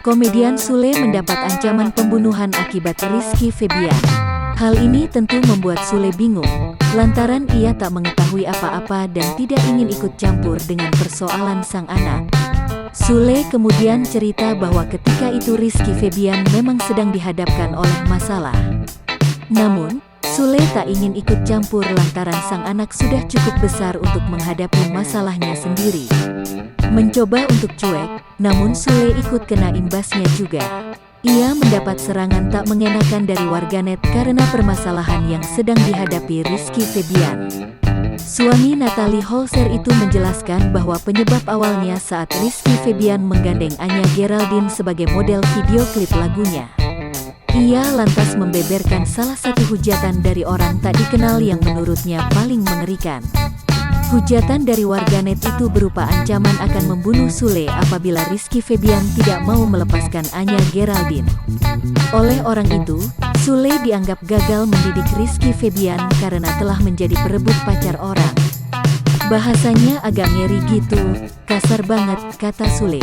Komedian Sule mendapat ancaman pembunuhan akibat Rizky Febian. Hal ini tentu membuat Sule bingung, lantaran ia tak mengetahui apa-apa dan tidak ingin ikut campur dengan persoalan sang anak. Sule kemudian cerita bahwa ketika itu Rizky Febian memang sedang dihadapkan oleh masalah. Namun, Sule tak ingin ikut campur lantaran sang anak sudah cukup besar untuk menghadapi masalahnya sendiri. Mencoba untuk cuek, namun Sule ikut kena imbasnya juga. Ia mendapat serangan tak mengenakan dari warganet karena permasalahan yang sedang dihadapi Rizky Febian. Suami Natalie Holzer itu menjelaskan bahwa penyebab awalnya saat Rizky Febian menggandeng Anya Geraldine sebagai model video klip lagunya. Ia lantas membeberkan salah satu hujatan dari orang tak dikenal yang menurutnya paling mengerikan. Hujatan dari warganet itu berupa ancaman akan membunuh Sule apabila Rizky Febian tidak mau melepaskan Anya Geraldine. Oleh orang itu, Sule dianggap gagal mendidik Rizky Febian karena telah menjadi perebut pacar orang. Bahasanya agak ngeri gitu, kasar banget, kata Sule.